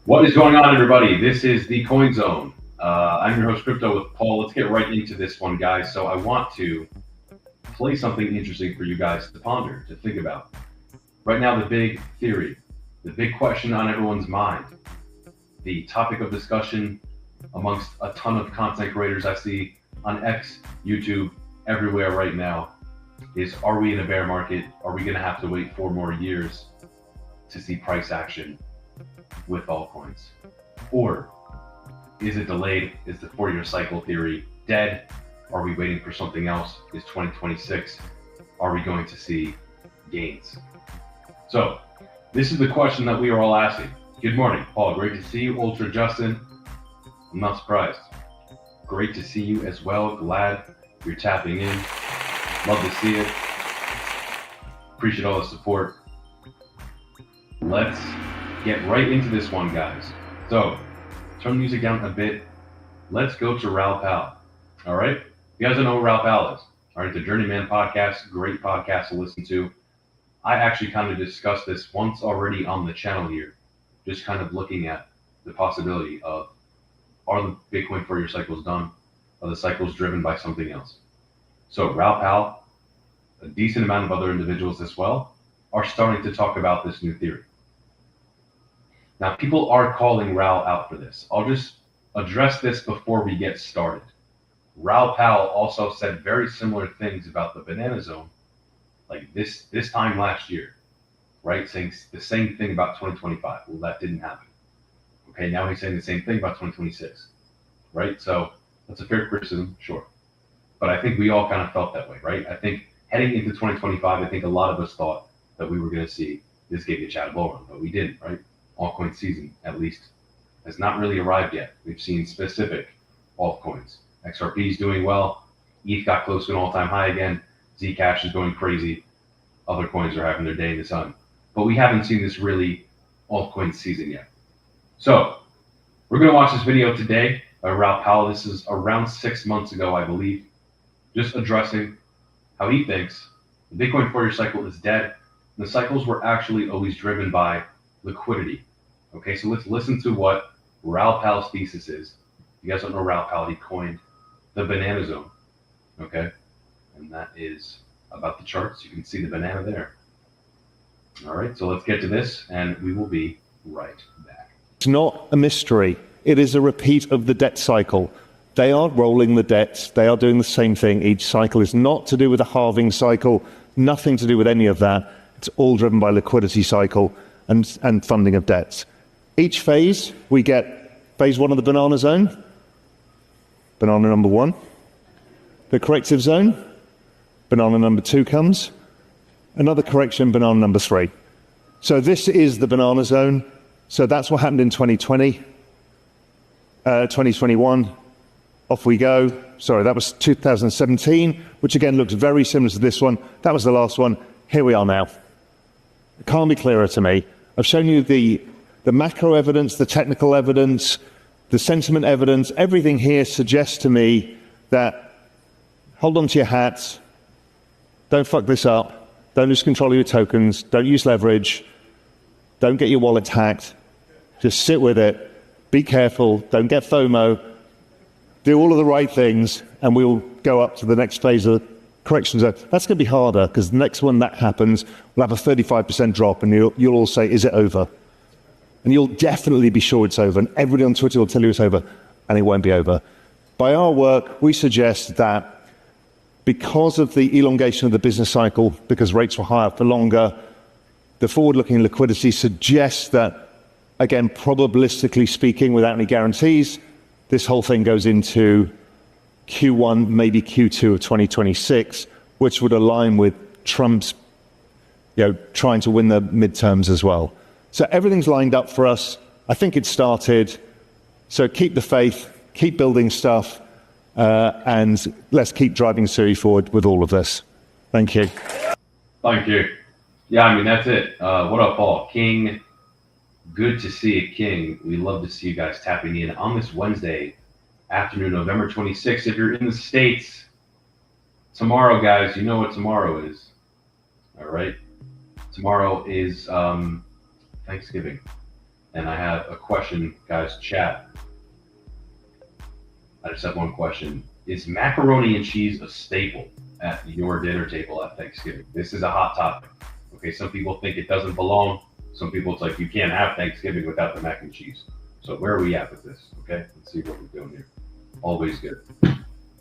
What is going on, everybody? This is the Coinzone. I'm your host, Crypto with Paul. Let's get right into this one, guys. So I want to play something interesting for you guys to ponder, to think about. Right now, the big theory, the big question on everyone's mind, the topic of discussion amongst a ton of content creators I see on X, YouTube, everywhere right now is, are we in a bear market? Are we going to have to wait 4 more years to see price action with altcoins? Or is it delayed? Is the 4-year cycle theory dead? Are we waiting for something else? Is 2026? Are we going to see gains? So this is the question that we are all asking. Good morning, Paul. Great to see you. Ultra Justin, I'm not surprised. Great to see you as well. Glad you're tapping in. Love to see it. Appreciate all the support. Let's get right into this one, guys. So turn the music down a bit. Let's go to Raoul Pal. All right. You guys don't know who Raoul Pal is. All right. The Journeyman podcast, great podcast to listen to. I actually kind of discussed this once already on the channel here, just kind of looking at the possibility of, are the Bitcoin 4-year cycles done? Are the cycles driven by something else? So Raoul Pal, a decent amount of other individuals as well, are starting to talk about this new theory. Now, people are calling Raoul out for this. I'll just address this before we get started. Raoul Pal also said very similar things about the banana zone, like this time last year, right? Saying the same thing about 2025. Well, that didn't happen. Okay, now he's saying the same thing about 2026, right? So that's a fair criticism, sure. But I think we all kind of felt that way, right? I think heading into 2025, I think a lot of us thought that we were going to see this Giga Chad bull run, but we didn't, right? Altcoin season, at least, has not really arrived yet. We've seen specific altcoins. XRP is doing well. ETH got close to an all-time high again. Zcash is going crazy. Other coins are having their day in the sun. But we haven't seen this really altcoin season yet. So we're going to watch this video today by Raoul Pal. This is around 6 months ago, I believe, just addressing how he thinks the Bitcoin 4-year cycle is dead. And the cycles were actually always driven by liquidity. Okay, so let's listen to what Raoul Pal's thesis is. If you guys don't know Raoul Pal, he coined the banana zone. Okay, and that is about the charts. You can see the banana there. All right, so let's get to this, and we will be right back. It's not a mystery. It is a repeat of the debt cycle. They are rolling the debts. They are doing the same thing. Each cycle is not to do with a halving cycle, nothing to do with any of that. It's all driven by liquidity cycle and funding of debts. Each phase, we get phase 1 of the banana zone, banana number 1. The corrective zone, banana number 2 comes. Another correction, banana number 3. So this is the banana zone. So that's what happened in 2020, 2021. Off we go. Sorry, that was 2017, which again looks very similar to this one. That was the last one. Here we are now. It can't be clearer to me. I've shown you the macro evidence, the technical evidence, the sentiment evidence. Everything here suggests to me that hold on to your hats, don't fuck this up, don't lose control of your tokens, don't use leverage, don't get your wallet hacked, just sit with it, be careful, don't get FOMO, do all of the right things, and we'll go up to the next phase of the correction zone. That's going to be harder, because the next one that happens, we'll have a 35% drop, and you'll all say, is it over? And you'll definitely be sure it's over, and everybody on Twitter will tell you it's over, and it won't be over. By our work, we suggest that because of the elongation of the business cycle, because rates were higher for longer, the forward-looking liquidity suggests that, again, probabilistically speaking, without any guarantees, this whole thing goes into Q1, maybe Q2 of 2026, which would align with Trump's, trying to win the midterms as well. So everything's lined up for us. I think it started. So keep the faith, keep building stuff, and let's keep driving Siri forward with all of this. Thank you. Thank you. Yeah, I mean, that's it. What up, Paul? King, good to see you, King. We love to see you guys tapping in on this Wednesday afternoon, November 26th. If you're in the States, tomorrow, guys, you know what tomorrow is. All right. Tomorrow is Thanksgiving. And I have a question, guys, chat. I just have one question. Is macaroni and cheese a staple at your dinner table at Thanksgiving? This is a hot topic. Okay, some people think it doesn't belong. Some people, it's like you can't have Thanksgiving without the mac and cheese. So where are we at with this? Okay, let's see what we're doing here. Always good.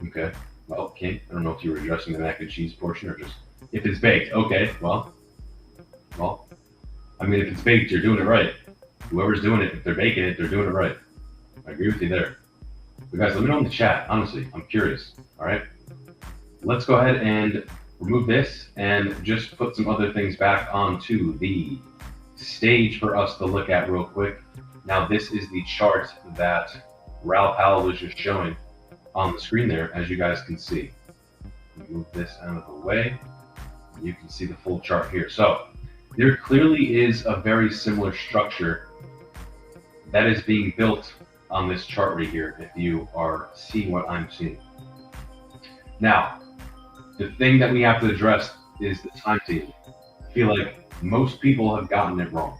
Okay, well, King, I don't know if you were addressing the mac and cheese portion or just if it's baked. Okay, well, I mean, if it's baked, you're doing it right. Whoever's doing it, if they're baking it, they're doing it right. I agree with you there. But guys, let me know in the chat. Honestly, I'm curious. All right, let's go ahead and remove this and just put some other things back onto the stage for us to look at real quick. Now, this is the chart that Raoul Pal was just showing on the screen there, as you guys can see. Move this out of the way. You can see the full chart here. So there clearly is a very similar structure that is being built on this chart right here, if you are seeing what I'm seeing. Now, the thing that we have to address is the timetable. I feel like most people have gotten it wrong.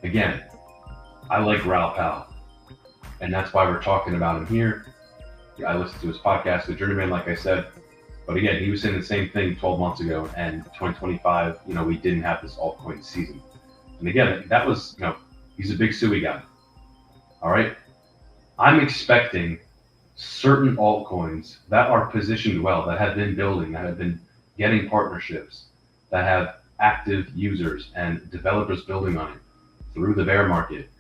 Again, I like Raoul Pal, and that's why we're talking about him here. I listened to his podcast, The Journeyman, like I said. But again, he was saying the same thing 12 months ago, and 2025, we didn't have this altcoin season. And again, that was, he's a big SUI guy. All right. I'm expecting certain altcoins that are positioned well, that have been building, that have been getting partnerships, that have active users and developers building on it through the bear market.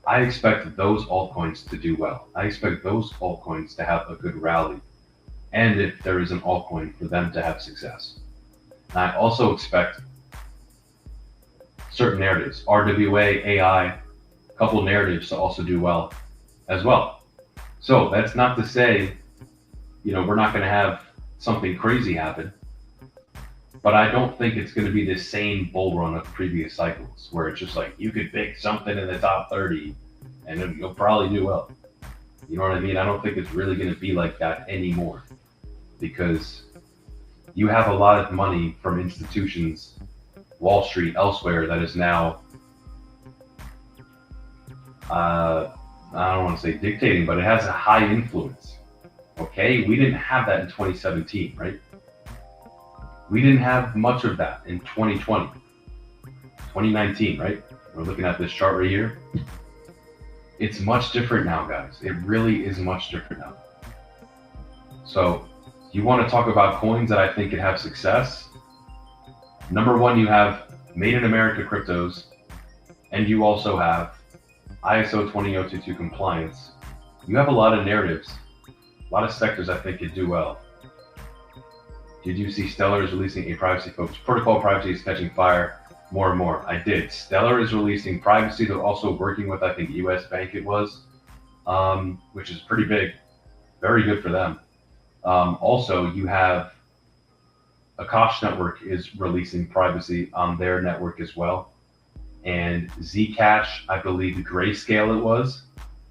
I expect those altcoins to do well. I expect those altcoins to have a good rally. And if there is an altcoin, for them to have success. And I also expect certain narratives, RWA, AI, a couple narratives to also do well as well. So that's not to say, we're not going to have something crazy happen, but I don't think it's going to be the same bull run of previous cycles where it's just like you could pick something in the top 30 and you'll probably do well. You know what I mean? I don't think it's really going to be like that anymore because you have a lot of money from institutions, Wall Street, elsewhere that is now, I don't want to say dictating, but it has a high influence. Okay, we didn't have that in 2017, right? We didn't have much of that in 2020, 2019, right? We're looking at this chart right here. It's much different now, guys. It really is much different now. So you want to talk about coins that I think could have success. Number one, you have Made in America cryptos, and you also have ISO 20022 compliance. You have a lot of narratives, a lot of sectors I think could do well. Did you see Stellar is releasing a privacy focus? Protocol privacy is catching fire more and more. I did. Stellar is releasing privacy. They're also working with, I think, US Bank it was, which is pretty big. Very good for them. Also, you have Akash Network is releasing privacy on their network as well. And Zcash, I believe Grayscale it was,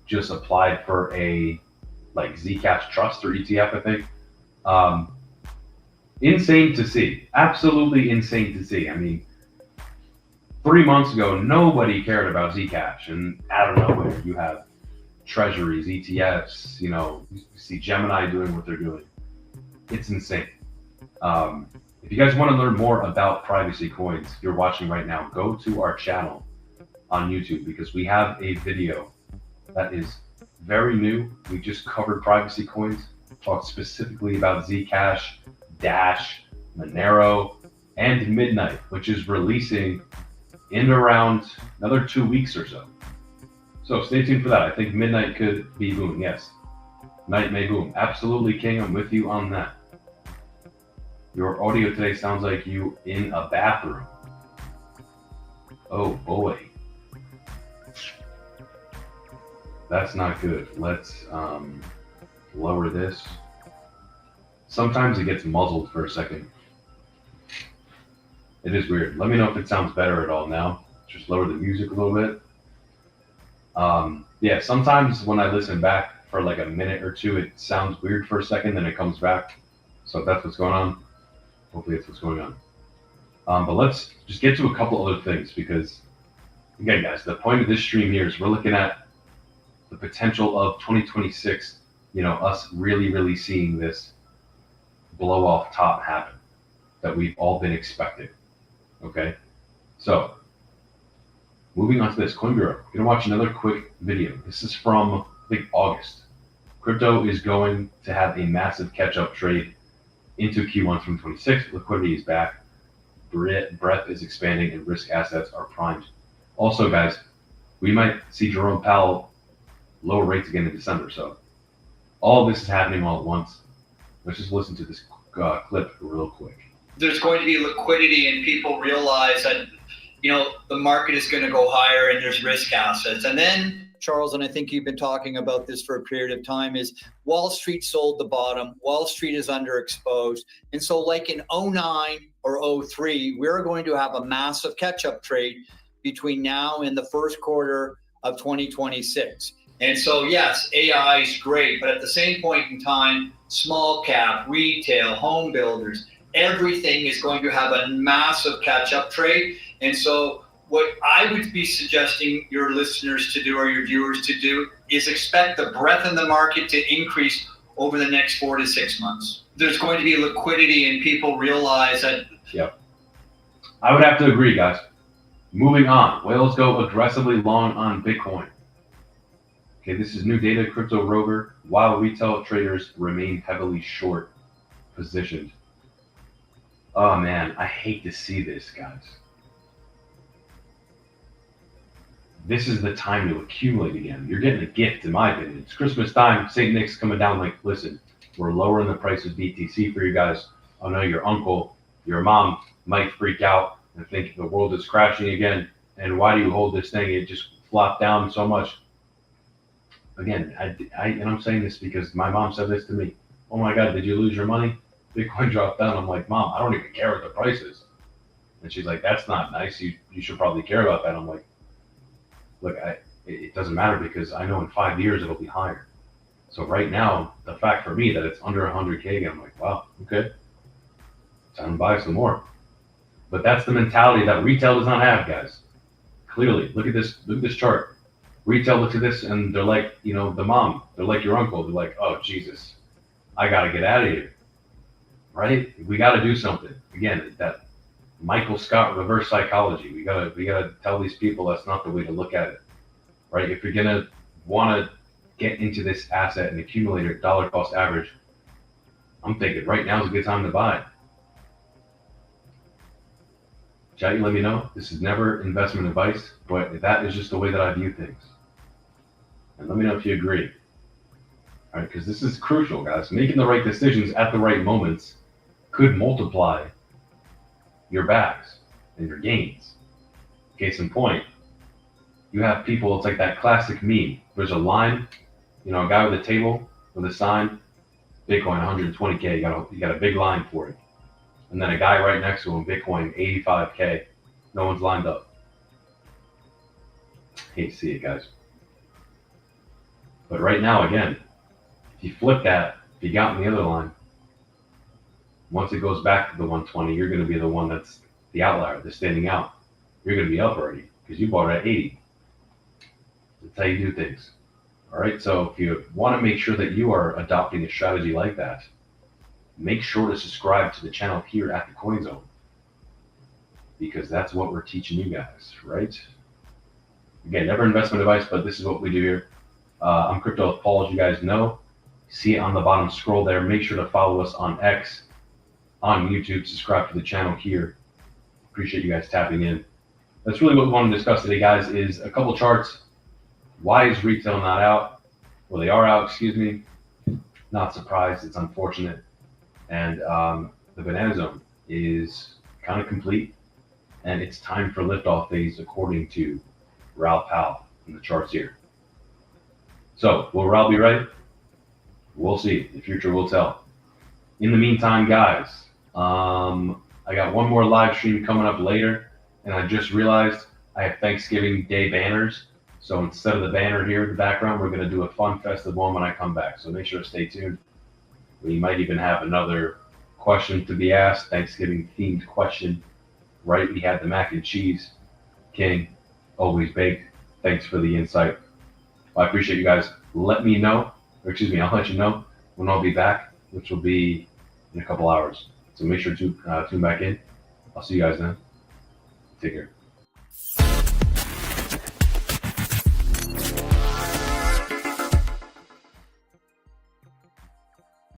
just applied for a Zcash Trust or ETF, I think. Insane to see. Absolutely insane to see. I mean, 3 months ago, nobody cared about Zcash, and out of nowhere, you have treasuries, ETFs, you see Gemini doing what they're doing. It's insane. If you guys want to learn more about privacy coins, you're watching right now, go to our channel on YouTube because we have a video that is very new. We just covered privacy coins, talked specifically about Zcash, Dash, Monero, and Midnight, which is releasing in around another 2 weeks or so. So stay tuned for that. I think Midnight could be boom. Yes, Night may boom. Absolutely, King. I'm with you on that. Your audio today sounds like you in a bathroom. Oh boy. That's not good. Let's lower this. Sometimes it gets muzzled for a second. It is weird. Let me know if it sounds better at all now. Just lower the music a little bit. Yeah, sometimes when I listen back for like a minute or two, it sounds weird for a second, then it comes back. So if that's what's going on, hopefully that's what's going on. But let's just get to a couple other things because again, guys, the point of this stream here is we're looking at the potential of 2026, us really, really seeing this blow off top happen that we've all been expecting. Okay? So, moving on to this, Coin Bureau. We're going to watch another quick video. This is from, I think, August. Crypto is going to have a massive catch-up trade into Q1 2026. Liquidity is back. Breadth is expanding, and risk assets are primed. Also, guys, we might see Jerome Powell lower rates again in December. So all of this is happening all at once. Let's just listen to this clip real quick. There's going to be liquidity, and people realize that the market is going to go higher, and there's risk assets. And then, Charles, and I think you've been talking about this for a period of time, is Wall Street sold the bottom. Wall Street is underexposed. And so like in 09 or 03, we're going to have a massive catch-up trade between now and the first quarter of 2026. And so, yes, AI is great, but at the same point in time, small cap, retail, home builders, everything is going to have a massive catch-up trade. And so what I would be suggesting your listeners to do, or your viewers to do, is expect the breadth in the market to increase over the next 4 to 6 months. There's going to be liquidity, and people realize that. Yep. I would have to agree, guys. Moving on. Whales go aggressively long on Bitcoin. Okay, this is new data, Crypto Rover, while retail traders remain heavily short positioned. Oh man, I hate to see this, guys. This is the time to accumulate again. You're getting a gift, in my opinion. It's Christmas time. St. Nick's coming down like, listen, we're lowering the price of BTC for you guys. I know your uncle, your mom might freak out and think the world is crashing again. And why do you hold this thing? It just flopped down so much. Again, and I'm saying this because my mom said this to me. Oh my God, did you lose your money? Bitcoin dropped down. I'm like, Mom, I don't even care what the price is. And she's like, that's not nice. You should probably care about that. I'm like, look, it doesn't matter because I know in 5 years it'll be higher. So right now, the fact for me that it's under 100K again, I'm like, wow, okay. Time to buy some more. But that's the mentality that retail does not have, guys. Clearly, look at this chart. Retail looks at this and they're like, the mom, they're like your uncle. They're like, oh, Jesus, I got to get out of here, right? We got to do something. Again, that Michael Scott reverse psychology. We gotta tell these people that's not the way to look at it, right? If you're going to want to get into this asset and accumulate a dollar cost average, I'm thinking right now is a good time to buy. Chat, you let me know. This is never investment advice, but that is just the way that I view things. And let me know if you agree. All right, because this is crucial, guys. Making the right decisions at the right moments could multiply your bags and your gains. Case in point, you have people, it's like that classic meme. There's a line, a guy with a table with a sign, Bitcoin 120K, you got a big line for it. And then a guy right next to him, Bitcoin 85K. No one's lined up. Hate to see it, guys. But right now, again, if you flip that, if you got in the other line, once it goes back to the 120, you're going to be the one that's the outlier, that's standing out. You're going to be up already because you bought it at 80. That's how you do things. All right, so if you want to make sure that you are adopting a strategy like that, make sure to subscribe to the channel here at the Coinzone, because that's what we're teaching you guys, right? Again, never investment advice, but this is what we do here. I'm Crypto with Paul, as you guys know. See it on the bottom scroll there. Make sure to follow us on X, on YouTube, subscribe to the channel here. Appreciate you guys tapping in. That's really what we want to discuss today, guys, is a couple charts. Why is retail not out? Well, they are out, excuse me. Not surprised, it's unfortunate. And the banana zone is kind of complete, and it's time for liftoff phase according to Raoul Pal in the charts here. So will Raoul be right? We'll see. The future will tell. In the meantime, guys, I got one more live stream coming up later, and I just realized I have Thanksgiving Day banners. So instead of the banner here in the background, we're going to do a fun festive one when I come back. So make sure to stay tuned. We might even have another question to be asked, Thanksgiving themed question, right? We had the mac and cheese king. always baked. Thanks for the insight. I appreciate you guys. Let me know, or excuse me, I'll let you know when I'll be back, which will be in a couple hours. So make sure to tune back in. I'll see you guys then. Take care.